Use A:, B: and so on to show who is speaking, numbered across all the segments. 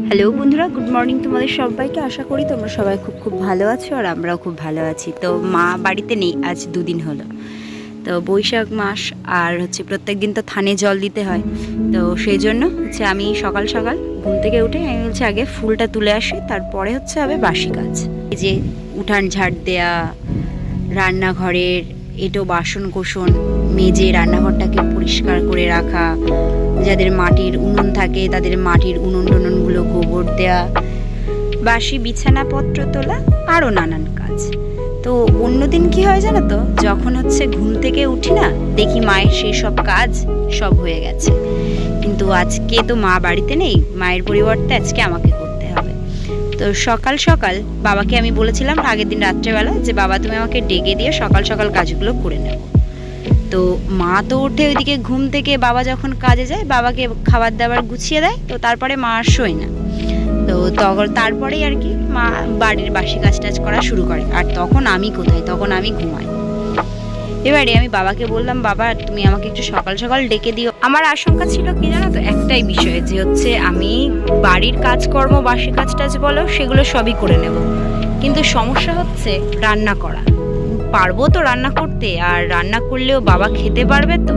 A: Hello বন্ধুরা, good morning তোমাদের সবাইকে। আশা করি তোমরা সবাই খুব ভালো আছো আর আমরাও খুব ভালো আছি। তো মা বাড়িতে নেই, আজ দুদিন হলো। তো বৈশাখ মাস আর প্রত্যেক দিন তো থানে জল দিতে হয়। তো সেই জন্য আমি সকাল সকাল ঘুম থেকে উঠে আমি আগে ফুলটা তুলে আসি, তারপরে হবে বাসি কাজ। এই যে উঠান ঝাড় দেয়া, রান্নাঘরের এঁটো বাসন কোসন মেজে রান্নাঘরটাকে পরিষ্কার করে রাখা, যাদের মাটির উনুন থাকে তাদের মাটির উনুন টুনুনগুলো গোবর দেয়া, বাসি বিছানাপত্র তোলা, আরও নানান কাজ। তো অন্যদিন কি হয় জানো তো, যখন ঘুম থেকে উঠি না, দেখি মায়ের সেই সব কাজ সব হয়ে গেছে। কিন্তু আজকে তো মা বাড়িতে নেই, মায়ের পরিবর্তে আজকে আমাকে করতে হবে। তো সকাল সকাল বাবাকে আমি বলেছিলাম আগের দিন রাত্রেবেলা যে বাবা তুমি আমাকে ডেকে দিয়ে সকাল সকাল কাজগুলো করে নেব। তো মা তো ওঠে ওইদিকে ঘুম থেকে, বাবা যখন কাজে যায় বাবাকে খাবার দাবার গুছিয়ে দেয়। তো তারপরে মা আর শোয় না। তো তারপরেই আর কি মা বাড়ির বাসি কাজ টাজ করা শুরু করে। আর তখন আমি কোথায়, তখন আমি ঘুমাই। এবারে আমি বাবাকে বললাম, বাবা তুমি আমাকে একটু সকাল সকাল ডেকে দিও। আমার আশঙ্কা ছিল কি জানো তো, একটাই বিষয়, যে আমি বাড়ির কাজকর্ম বাসি কাজ টাজ বলো সেগুলো সবই করে নেব, কিন্তু সমস্যা হচ্ছে রান্না করা। পারবো তো রান্না করতে, আর রান্না করলেও বাবা খেতে পারবে তো,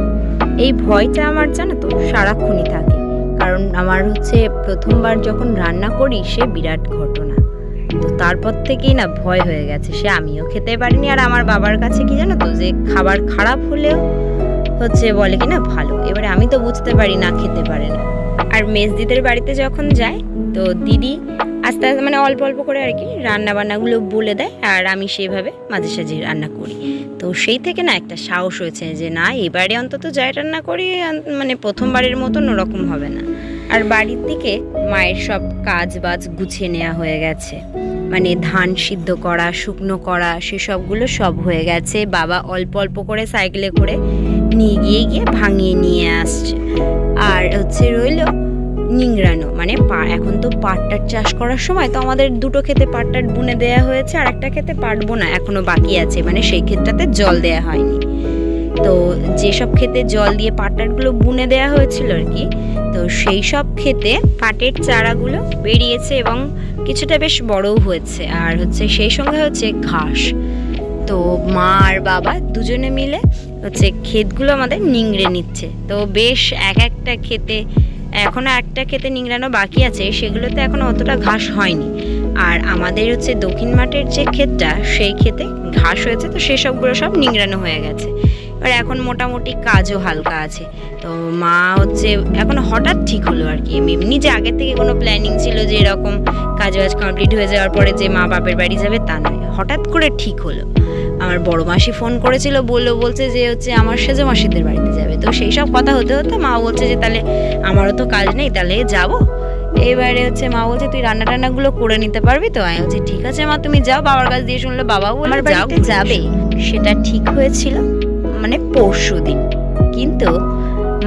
A: এই ভয়টা আমার জানো তো সারাক্ষণই থাকে। কারণ আমার প্রথমবার যখন রান্না করি সে বিরাট ঘটনা। তো তারপর থেকেই না ভয় হয়ে গেছে, সে আমিও খেতে পারিনি। আর আমার বাবার কাছে কি জানো তো, যে খাবার খারাপ হলেও বলে কি না ভালো। এবারে আমি তো বুঝতে পারি না, খেতে পারে না। আর মেজদিদের বাড়িতে যখন যাই তো দিদি আস্তে আস্তে অল্প অল্প করে আর কি রান্না বান্নাগুলো বলে দেয়, আর আমি সেইভাবে মাঝে সাঝে রান্না করি। তো সেই থেকে না একটা সাহস হয়েছে যে না, এবারে অন্তত যাই রান্না করি প্রথমবারের মতন ওরকম হবে না। আর বাড়ির দিকে মায়ের সব কাজ বাজ গুছিয়ে নেওয়া হয়ে গেছে, ধান সিদ্ধ করা, শুকনো করা, সেসবগুলো সব হয়ে গেছে। বাবা অল্প অল্প করে সাইকেলে করে নিয়ে গিয়ে ভাঙিয়ে নিয়ে আসছে। আর রইল নিংড়ানো, এখন তো পাটটার চাষ করার সময়, তো আমাদের দুটো ক্ষেতে পাটটার বুনে দেওয়া হয়েছে, আর একটা ক্ষেতে পাট বোনা এখনো বাকি আছে, সেই ক্ষেতটাতে জল দেওয়া হয়নি। তো যেসব ক্ষেতে জল দিয়ে পাটটারগুলো বুনে দেওয়া হয়েছিল আর কি, তো সেই সব ক্ষেতে পাটের চারাগুলো বেরিয়েছে এবং কিছুটা বেশ বড়ও হয়েছে। আর সেই সঙ্গে ঘাস। তো মা আর বাবা দুজনে মিলে ক্ষেতগুলো আমাদের নিংড়ে নিচ্ছে। তো বেশ একটা ক্ষেতে এখনো একটা ক্ষেতে নিংড়ানো বাকি আছে, সেগুলোতে এখনো অতটা ঘাস হয়নি। আর আমাদের দক্ষিণ মাঠের যে ক্ষেতটা, সেই ক্ষেতে ঘাস হয়েছে। তো সেসবগুলো সব নিংড়ানো হয়ে গেছে। এবার এখন মোটামুটি কাজও হালকা আছে। তো মা এখন হঠাৎ ঠিক হলো আর কি, এমনি যে আগের থেকে কোনো প্ল্যানিং ছিল যে এরকম কাজ বাজ কমপ্লিট হয়ে যাওয়ার পরে যে মা বাপের বাড়ি যাবে তা নয়, হঠাৎ করে ঠিক হলো। আমার বড় মাসি ফোন করেছিল, বলছে যে আমার সেজো মাসিদের বাড়িতে যাবে। তো সেই সব কথা হতে হতে মা বলছে যে তাহলে আমারও তো কাজ নেই, তাহলে যাবো। এবারে মা বলছে তুই রান্না টান্নাগুলো করে নিতে পারবি তো? আমি বলছি ঠিক আছে মা, তুমি যাও। বাবার কাছ দিয়ে শুনলে বাবাও আমার বাড়িতে যাবে। সেটা ঠিক হয়েছিল পরশু দিন। কিন্তু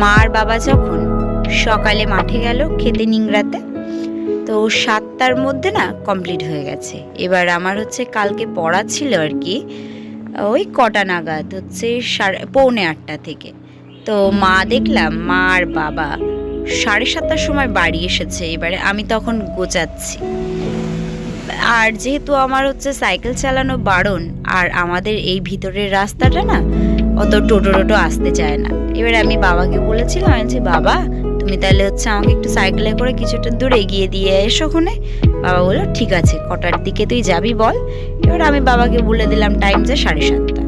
A: মা আর বাবা যখন সকালে মাঠে গেল খেতে নিংড়াতে, তো 7টার মধ্যে না কমপ্লিট হয়ে গেছে। এবার আমার কালকে পড়া ছিল আর কি, ওই কটা নাগাদ 7:45 থেকে। তো মা দেখলাম মা আর বাবা 7:30টার সময় বাড়ি এসেছে। এবারে আমি তখন গোছাচ্ছি। আর যেহেতু আমার সাইকেল চালানো বারণ, আর আমাদের এই ভিতরের রাস্তাটা না অত টোটো আসতে চায় না। এবারে আমি বাবাকে বলেছিলাম, বাবা তুমি তাহলে আমাকে একটু সাইকেলে করে কিছুটা দূর এগিয়ে দিয়ে এসো ওখানে। বাবা বললো ঠিক আছে, কটার দিকে তুই যাবি বল। এবার আমি বাবাকে বলে দিলাম টাইম যে 7:30।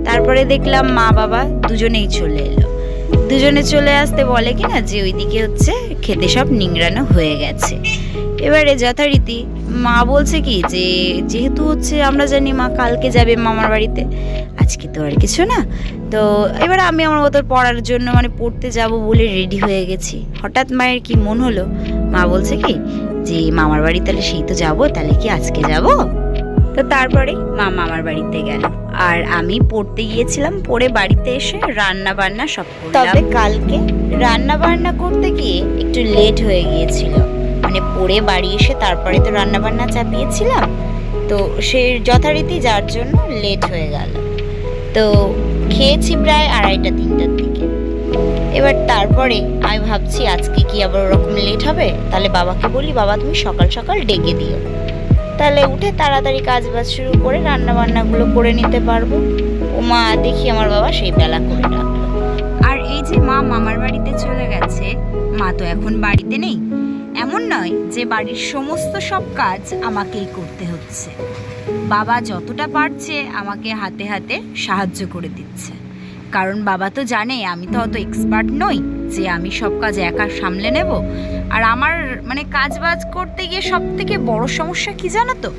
A: তারপরে দেখলাম মা বাবা দুজনেই চলে এলো। দুজনে চলে আসতে বলে কিনা যে ওইদিকে খেতে সব নিংড়ানো হয়ে গেছে। এবারে যথারীতি মা বলছে কি যে যেহেতু আমরা জানি মা কালকে যাবে মামার বাড়িতে, আজকে তো আর কিছু না। তো এবার আমি আমার মতো পড়ার জন্য পড়তে যাব বলে রেডি হয়ে গেছি। হঠাৎ মায়ের কি মন হলো, মা বলছে কি যে মামার বাড়ি তাহলে সেই তো যাবো, তাহলে কি আজকে যাব? তো তারপরে মা মামার বাড়িতে গেল, আর আমি পড়তে গিয়েছিলাম। পড়ে বাড়িতে এসে রান্না বান্না সব করলাম। তবে কালকে রান্না বান্না করতে গিয়ে একটু লেট হয়ে গিয়েছিল, পড়ে বাড়ি এসে তারপরে তো রান্না বান্না চাপিয়েছিলাম। তো সে যথারীতি যার জন্য লেট হয়ে গেল। তো খেয়েছি প্রায় 2:30-3টার দিকে। এবার তারপরে আমি ভাবছি আজকে কি আবার ওরকম লেট হবে, তাহলে বাবাকে বলি বাবা তুমি সকাল সকাল ডেকে দিও, তাহলে উঠে তাড়াতাড়ি কাজ বাজ শুরু করে রান্না বান্নাগুলো করে নিতে পারবো। ও মা দেখি আমার বাবা সেই বেলা করে ডাকলো। আর এই যে মা মামার বাড়িতে চলে গেছে, মা তো এখন বাড়িতে নেই। এমন নয় যে বাড়ির সমস্ত সব কাজ আমাকেই করতে হচ্ছে, বাবা যতটা পারছে আমাকে হাতে হাতে সাহায্য করে দিচ্ছে। কারণ বাবা তো জানে আমি তো অত এক্সপার্ট নই যে আমি সব কাজ একা সামলে নেব। আর আমার মানে কাজ বাজ করতে গিয়ে সব থেকে বড় সমস্যা কি জানো তো,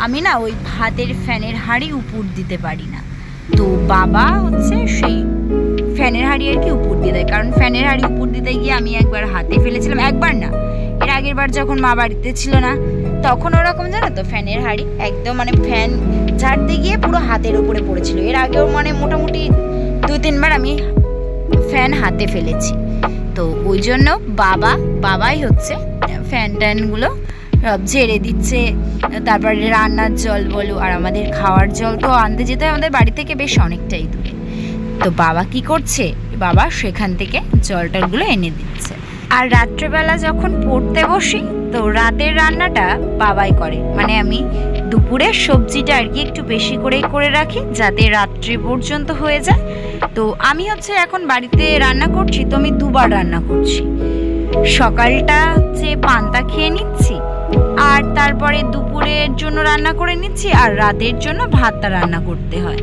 A: আমি না ওই ভাতের ফ্যানের হাঁড়ি উপর দিতে পারি না। তো বাবা হচ্ছে সেই ফ্যানের হাঁড়ি আর কি উপর দিয়ে দেয়, কারণ ফ্যানের হাঁড়ি উপর দিতে গিয়ে আমি একবার হাতে ফেলেছিলাম, একবার না এর আগের বার যখন মা বাড়িতে ছিল না তখন ওরকম জানো তো ফ্যানের হাঁড়ি একদম মানে ফ্যান ঝাড়তে গিয়ে পুরো হাতের উপরে পড়েছিল। এর আগেও মানে মোটামুটি 2-3বার আমি ফ্যান হাতে ফেলেছি। তো ওই জন্য বাবাই হচ্ছে ফ্যান ট্যানগুলো সব ঝেড়ে দিচ্ছে। তারপরে রান্নার জল বলো, আর আমাদের খাওয়ার জল তো আনতে যেতে হয় আমাদের বাড়ি থেকে বেশ অনেকটাই দূরে। তো বাবা কি করছে, বাবা সেখান থেকে জল টলগুলো এনে দিচ্ছে। আর রাত্রেবেলা যখন পড়তে বসি তো রাতের রান্নাটা বাবাই করে, মানে আমি দুপুরের সবজিটা আর কি একটু বেশি করেই করে রাখি যাতে রাত্রি পর্যন্ত হয়ে যায়। তো আমি হচ্ছে এখন বাড়িতে রান্না করছি, তো আমি দুবার রান্না করছি। সকালটা হচ্ছে পান্তা খেয়ে নিচ্ছি, আর তারপরে দুপুরের জন্য রান্না করে নিচ্ছি, আর রাতের জন্য ভাতটা রান্না করতে হয়।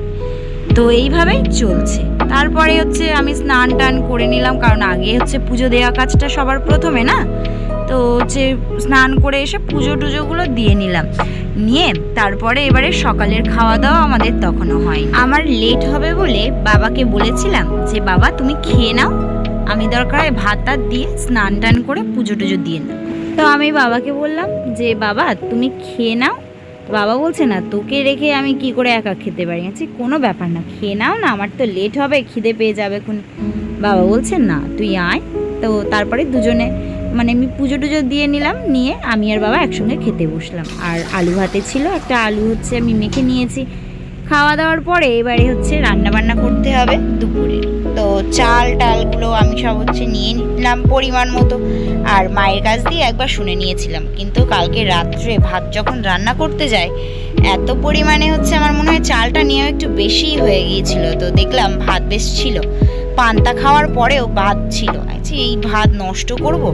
A: তো এইভাবেই চলছে। তারপরে হচ্ছে আমি স্নান টান করে নিলাম, কারণ আগে হচ্ছে পুজো দেওয়া কাজটা সবার প্রথমে না। তো হচ্ছে স্নান করে এসে পুজো টুজোগুলো দিয়ে নিলাম, নিয়ে তারপরে এবারে সকালের খাওয়া দাওয়া আমাদের তখনও হয়। আমার লেট হবে বলে বাবাকে বলেছিলাম যে বাবা তুমি খেয়ে নাও, আমি দরকার হয় ভাত টাত দিয়ে স্নান টান করে পুজো টুজো দিয়ে নাও। তো আমি বাবাকে বললাম যে বাবা তুমি খেয়ে নাও। বাবা বলছে না তোকে রেখে আমি কি করে একা খেতে পারি। আচ্ছা কোনো ব্যাপার না, খেয়ে নাও না, আমার তো লেট হবে, খিদে পেয়ে যাবে এখন। বাবা বলছে না তুই আয়। তো তারপরে দুজনে মানে আমি পুজো টুজো দিয়ে নিলাম, নিয়ে আমি আর বাবা একসঙ্গে খেতে বসলাম। আর আলু ভাতে ছিল, একটা আলু হচ্ছে আমি মেখে নিয়েছি। খাওয়া দাওয়ার পরে এবারে হচ্ছে রান্না বান্না করতে হবে দুপুরে। তো চাল টালগুলো আমি সব হচ্ছে নিয়ে নিলাম পরিমাণ মতো, আর মায়ের কাছ দিয়ে একবার শুনে নিয়েছিলাম। কিন্তু কালকে রাত্রে ভাত যখন রান্না করতে যায় এত পরিমাণে হচ্ছে আমার মনে হয় চালটা নিয়েও একটু বেশিই হয়ে গিয়েছিল। তো দেখলাম ভাত বেশ ছিল, পান্তা খাওয়ার পরেও ভাত ছিল। আচ্ছা এই ভাত নষ্ট করব,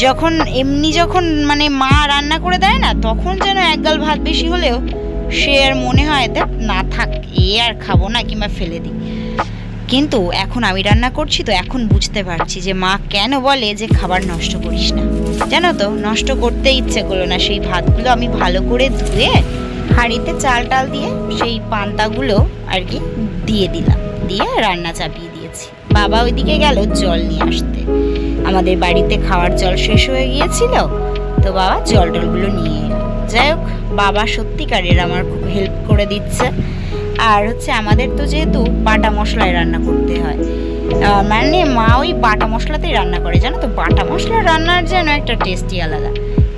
A: যখন মানে মা রান্না করে দেয় না তখন যেন একগাল ভাত বেশি হলেও সে আর মনে হয় দেখ না থাক আর খাবো না, কিংবা ফেলে দিই। কিন্তু এখন আমি রান্না করছি তো এখন বুঝতে পারছি যে মা কেন বলে যে খাবার নষ্ট করিস না। জানো তো নষ্ট করতে ইচ্ছে করলো না, সেই ভাতগুলো আমি ভালো করে ধুয়ে হাঁড়িতে চাল টাল দিয়ে সেই পান্তাগুলো আর কি দিয়ে দিলাম, দিয়ে রান্না চাপিয়ে দিয়েছি। বাবা ওইদিকে গেল জল নিয়ে আসতে, আমাদের বাড়িতে খাওয়ার জল শেষ হয়ে গিয়েছিল। তো বাবা জল টলগুলো নিয়ে এলো। যাই হোক বাবা সত্যিকারের আমার খুব হেল্প করে দিচ্ছে। আর হচ্ছে আমাদের তো যেহেতু বাটা মশলায় রান্না করতে হয়, মানে মা ওই বাটা মশলাতেই রান্না করে, জানো তো বাটা মশলা রান্নার যেন একটা টেস্টই আলাদা।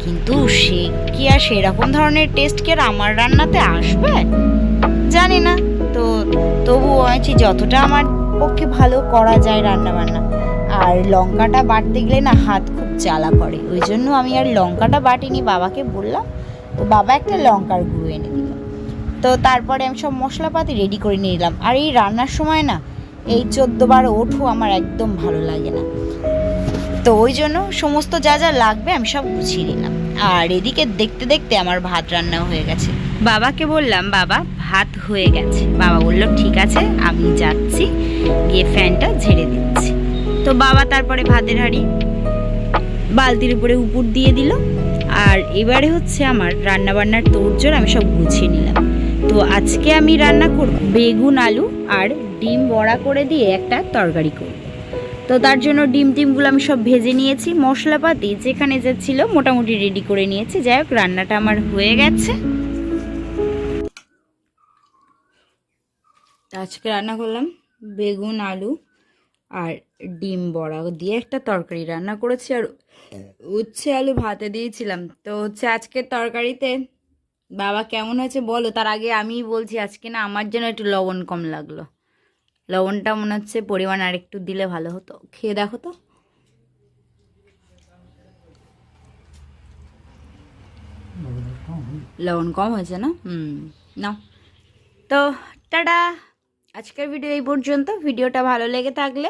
A: কিন্তু সে কি আর সেরকম ধরনের টেস্ট কি আর আমার রান্নাতে আসবে জানি না। তো তবুও আছি যতটা আমার পক্ষে ভালো করা যায় রান্না বান্না। আর লঙ্কাটা বাটতে গেলে না হাত খুব জ্বালা করে, ওই জন্য আমি আর লঙ্কাটা বাটিনি, বাবাকে বললাম। তো বাবা একটা লঙ্কার গুঁড়ো এনে দিল। তো তারপরে আমি সব মশলাপাতি রেডি করে নিয়ে নিলাম। আর এই রান্নার সময় না এই 14বার ওঠো আমার একদম ভালো লাগে না। তো ওই জন্য সমস্ত যা যা লাগবে আমি সব গুছিয়ে নিলাম। আর এদিকে দেখতে দেখতে আমার ভাত রান্নাও হয়ে গেছে। বাবাকে বললাম বাবা ভাত হয়ে গেছে। বাবা বলল ঠিক আছে আমি যাচ্ছি, গিয়ে ফ্যানটা ঝেড়ে দিচ্ছি। তো বাবা তারপরে ভাতের হাঁড়ি বালতির উপরে উপর দিয়ে দিল। আর এবারে হচ্ছে আমার রান্না বান্নার তোড়জোড় আমি সব গুছিয়ে নিলাম। তো আজকে আমি রান্না করব বেগুন আলু আর ডিম বড়া করে দিয়ে একটা তরকারি করব। তো তার জন্য ডিমগুলো আমি সব ভেজে নিয়েছি, মশলাপাতি যেখানে যা ছিল মোটামুটি রেডি করে নিয়েছি। যাই হোক রান্নাটা আমার হয়ে গেছে। আজকে রান্না করলাম বেগুন আলু আর ডিম বড়া দিয়ে একটা তরকারি রান্না করেছি, আর উচ্ছে আলু ভাতে দিয়েছিলাম। তো হচ্ছে আজকের তরকারিতে বাবা কেমন হয়েছে বলো, তার আগে আমিই বলছি আজকে না আমার যেন একটু লবণ কম লাগলো। লবণটা মনে হচ্ছে পরিমাণ আর একটু দিলে ভালো হতো। খেয়ে দেখো তো। লবণ কম হয়েছে না? নাও তো, টাটা। আজকের ভিডিও এই পর্যন্ত। ভিডিওটা ভালো লেগে থাকলে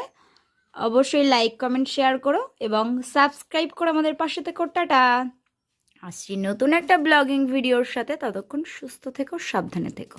A: অবশ্যই লাইক কমেন্ট শেয়ার করো এবং সাবস্ক্রাইব করে আমাদের পাশে থেকো। টাটা। আসছি নতুন একটা ব্লগিং ভিডিওর সাথে, ততক্ষণ সুস্থ থেকো, সাবধানে থেকো।